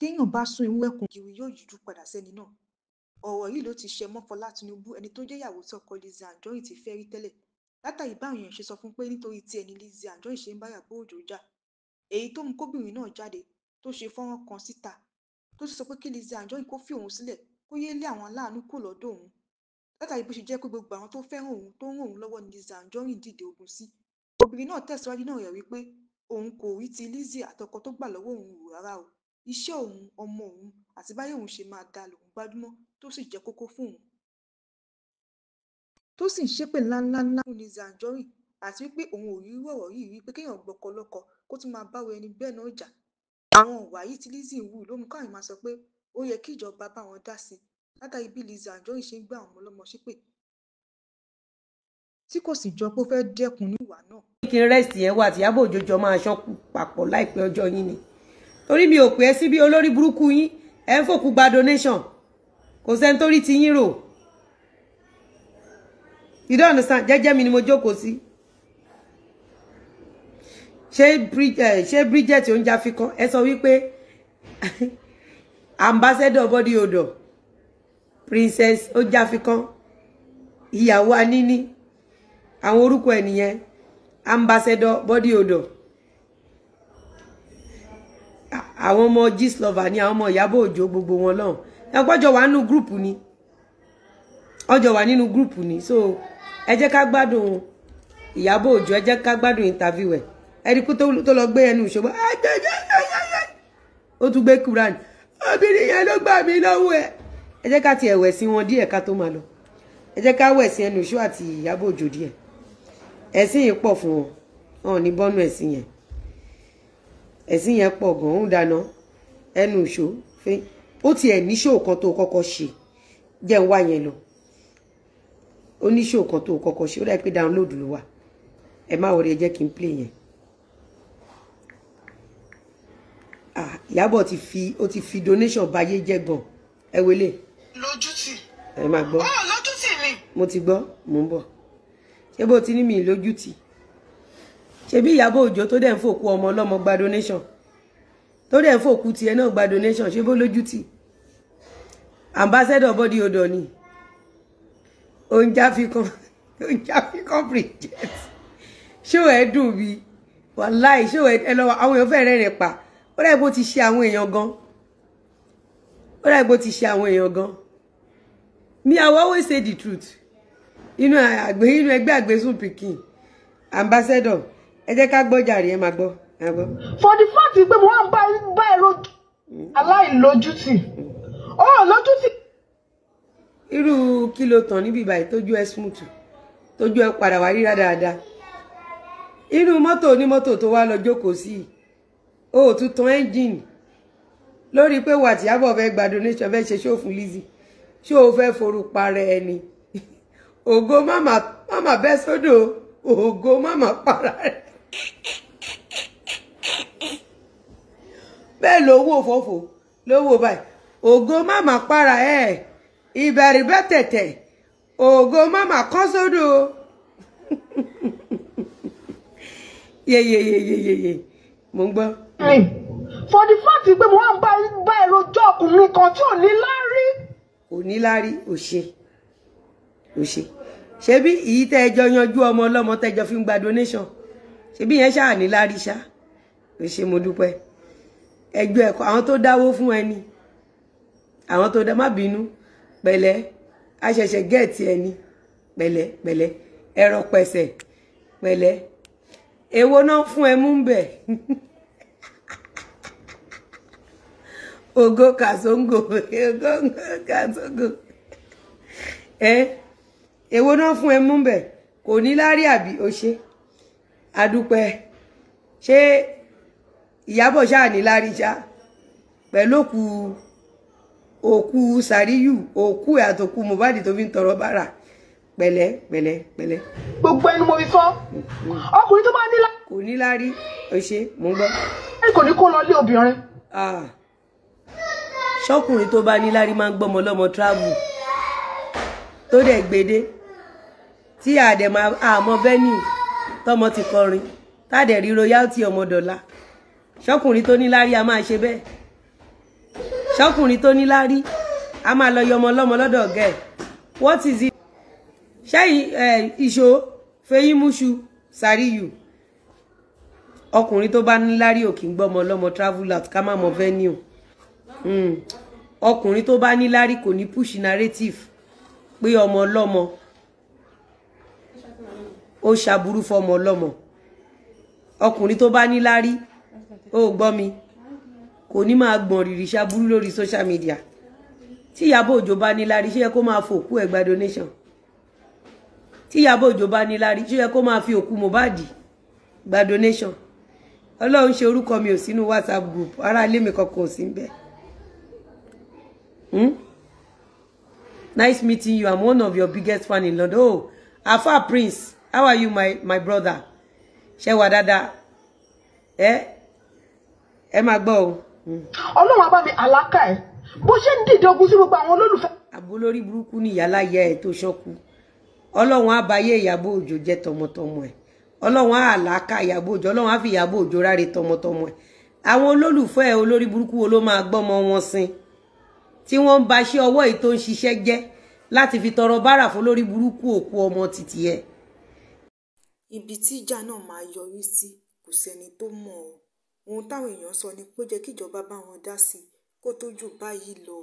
téèyàn bá sún ewúrẹ́ kun kiri yóò yíjú padà sẹ́ni náà. Ọ̀rọ̀ yìí ló ti ṣẹ mọ́ Fọlá Tinubu, ẹni tó jẹ́ ìyàwó tí ọkọ Lizzy Anjorin ti fẹ́ rí tẹ́lẹ̀, látàrí báwọn èèyàn ṣe sọ fún pé nítorí tí ẹni Lizzy Anjorin ṣe ń bá Ìyábọ̀ Òjó jà, èyí tó mú kóbìnrin náà jáde tó ṣe fọ́nrán kan síta tó sì sọ pé kí Lizzy Anjorin kó fi òun sílẹ̀, kó yéé lé àwọn aláàánú kúrò lọ́dọ̀ òun, látàrí bó ṣe jẹ́ pé gbogbo àwọn tó fẹ́ràn òun tó ń ràn òun lọ́wọ́ ni Lizzy Anjorin dìde ogun sí. Obìnrin náà tẹ̀síwájú náà rẹ̀ wípé òun kò rí ti Lizzy àtọkọ tó gbà lọ́wọ́ òun rò rárá o, iṣẹ́ òun, ọmọ òun àti báyé òun ṣe máa da lòun gbájúmọ́ tó sì jẹ́ kókó fún òun, tó sì ń ṣépè ńláńlá fún Lizzy Anjorin àti wípé òun ò rí irú ọ̀rọ̀ yìí rí pé kéèyàn gbọ́kọ lọ́kọ kó tún máa báwo ẹni bẹ́ẹ̀ náà jà. Àwọn ìwà yìí tí Lizzy ń wù ló mú káwọn máa sọ pé ó yẹ kí ìjọba bá wọn dá sí i, látàrí bí Lizzy Anjorin ṣe ń gbá àwọn ọmọ ọlọ́mọ ṣépè tí kò sì jọ pé ó fẹ́ dẹ́kun níwà náà. kí n rẹ́sì ẹ̀ wà tí Ìyábọ̀ Òjó jọ máa ṣọ́kù papọ̀ láìpẹ́ ọjọ́ yín ni, torí mi ò pè é sí bí olórí burúkú yín ẹ̀ ń fòkú gba donation, kò sẹ́ni torí ti yín rò. You don't understand? Jẹ́jẹ́ mi ni mo jókòó sí. Ṣé Bridget ó ń já fi kan ẹ sọ wípé ambassador body odor princess ó já fi kan ìyàwó Anini àwọn orúkọ ẹ̀ nìyẹn ambassador body odor. Àwọn ọmọ Gistlover ni àwọn ọmọ Ìyábọ̀ Òjó gbogbo wọn lọ́hùn ẹ̀pọ̀jọ wà nínú gúrùpù ni ọjọ́ wà nínú gúrùpù ni. So ẹ jẹ́ ká gbádùn Ìyábọ̀ Òjó, ẹ jẹ́ ká gbádùn interview ẹ̀. Ẹ̀rí kú tó lọ gbé ẹnu ìṣòwò ó tún gbé Quran, obìnrin yẹn ló gbà mí lọ́wọ́ ẹ̀. Ẹ jẹ́ ká ti ẹ̀wẹ̀ sí wọn díẹ̀ ká tó máa lọ. Ẹ jẹ́ ká wẹ̀ sí ẹnu ìṣó àti Ìyábọ̀ Òjó díẹ̀. Ẹ̀sìn yìí pọ̀ fún wọn, wọn ò ní bọ́nú ẹ̀sìn yẹn. Ẹ̀sìn yẹn pọ̀ gan-an, ó dáná ẹnu ìṣó fẹ́. Ó tiẹ̀ ní ṣó kan tó kọ́kọ́ ṣe jẹ́ ń wá yẹn lọ. Ó ní ṣó kan tó kọ́kọ́ ṣe, ó dà pé download ló wà. Ẹ má wọrí, ẹ jẹ́ kí n play yẹn. Ìyábọ̀ ti fi donation báyé jẹ́ gan. Ẹ wọlé. Lójútì. Ẹ máa gbọ́. Lójútì mi. Mo ti gbọ́, mò ń bọ̀. Ṣé bó ti ní mi lójútì? Ṣé bí Ìyábọ̀ Òjó tó dẹ̀ ń fòkú ọmọ ọlọ́mọ gba donation? Tó dẹ̀ ń fòkú tiẹ̀ náà gba donation, ṣé bó lójútì? Ambassador body odor ni. Ó ń já fi kan Bridget. Ṣó ẹ dùn bí? Wàláì ṣó ẹ lọ àwọn èèyàn fẹ́ rẹ́rìn pa. Ó dà bó ti ṣe àwọn èèyàn gan. Me, I will always say the truth. Inú ẹgbẹ́ àgbésùn pikin. Ambassador, ẹ jẹ́ ká gbọ́ jàre, ẹ máa gbọ́. For the fact pé mo wá bá ẹ̀rọ aláìlójútì. Lójútì. Irú kí ló tàn níbi báyìí tójú ẹ smooth. Tójú ẹ padà wá ríra dáadáa. Inú mọ́tò ní mọ́tò tó wá lọ jókòó sí. Ó tún tan engine. Lórí pé wà tí Ìyábọ̀ fẹ́ gba donation fẹ́ ṣe show fún Lizzy. Ṣé o fẹ́ forúpa rẹ̀ ẹni? Ògo mama bẹ́ sódò, ògo mama para rẹ̀. Bẹ́ẹ̀ lówó fòfò, lówó báyìí. Ògo mama para ẹ̀, ìbẹ̀rì bẹ́ tẹ̀tẹ̀, ògo mama kọ́ sódò. Yeyeyeyeyeye, mo ń gbọ́. For the fact pé mo wá bá ẹ̀rọ ọjọ́ ọkùnrin kan tí ò ní láárí. Ò ní láárí, ò ṣe. Ṣé bí ìyí tẹ́ ẹjọ́ yanjú ọmọ ọlọ́mọ tẹ́jọ́ fi ń gba donation? Ṣé bí yẹn ṣáà ní láárí ṣá? Ò ṣe mo dúpẹ́. Ẹjọ́ ẹ̀kọ́ àwọn tó dáwó fún ẹni. Àwọn tó dá má bínú. Pẹ̀lẹ́, a ṣẹ̀ṣẹ̀ gẹ̀ẹ́tì ẹni. Pẹ̀lẹ́, ẹ̀rọ pẹ̀sẹ̀. Pẹ̀lẹ́. Èwo náà fún ẹ mú ń bẹ̀. Ògo kàsóńgò, èwo náà fún ẹ mú ń bẹ̀. Kò ní láárí àbí ó ṣe. Adúpẹ́. Ṣé Ìyábọ̀ ṣáà ní láárí ṣá? Pẹ̀lú òkú Sàríyù, òkú àtòkú Mohbad tó fi ń tọrọ bára. Pẹ̀lẹ́. Gbogbo ẹnu mo fi fọ́. Ọkùnrin tó bá ní láárí. Kò ní láárí, ó ṣe, mo ń gbọ́. Kò ní kó lọ lé obìnrin. Ṣọ́kùnrin tó bá ní láárí máa ń gbọ́mọ lọ́mọ travel. Tó dẹ̀ gbédé. Tí àmọ́ venue tọmọ ti kọrin. Tádẹ̀ rí royalty ọmọ dọ́là. Ṣọ́kùnrin tó ní láárí a máa ṣe bẹ́ẹ̀. ṣọkùnrin tó ní lárí a máa lọ yọmọ ọlọ́mọ lọ́dọ̀ ọ̀gá ẹ̀. What is it? ṣé ìṣó Fẹ́yìmúṣu Sàríyù ọkùnrin tó bá ní lárí ò kì í gbọ́mọ ọlọ́mọ travel out ká má mọ venue. Ọkùnrin tó bá ní lárí kò ní push narrative pé ọmọ ọlọ́mọ ó ṣàbúrú fọmọ ọlọ́mọ. Ọkùnrin tó bá ní lárí ó gbọ́ mi kò ní máa gbọ̀n rìrì ṣàbúrú lórí social media. Tí Ìyábọ̀ Òjó bá ní lárí ṣé yẹ kó máa fòkú ẹ̀ gba donation. Tí Ìyábọ̀ Òjó bá ní lárí ṣé yẹ kó máa fi òkú Mohbad gba donation. Ọlọ́run ṣe orúkọ mi ò sínú WhatsApp group ará ilé mi kankan ò sí ńbẹ̀. Nice meeting you. I'm one of your biggest fan in London. Oh, Afa Prince, how are you, my brother? Ṣé wà dáadáa? Ẹ máa gbọ́ o. Ọlọ́run á bá mi àlákà ẹ̀ bó ṣe ń dìde ogun sí gbogbo àwọn olólùfẹ́. Àbólórí burúkú ni ìyálà ìyá ẹ̀ tó ṣọ́kú. Ọlọ́run á bayé Ìyábọ̀ Òjó jẹ́ tọmọtọmọ ẹ̀. Ọlọ́run á àlákà Ìyábọ̀ Òjó. Ọlọ́run á fi Ìyábọ̀ Òjó ráre tọmọtọmọ ẹ̀. Àwọn olólùfẹ́ ẹ̀ olórí burúkú wo ló máa gbọ́mọ wọn sin? Tí wọ́n ń ba ṣe ọwọ́ yìí tó ń ṣiṣẹ́ jẹ́ láti fi tọrọ bárà fún lórí burúkú òkú ọmọ títí ẹ̀. Ibi tí ìjà náà máa yọrí sí kò sẹ́ni tó mọ̀ ọ́. Ohun táwọn èèyàn sọ ni pé ó jẹ́ kíjọba bá wọn dá sí kó tó jù báyìí lọ.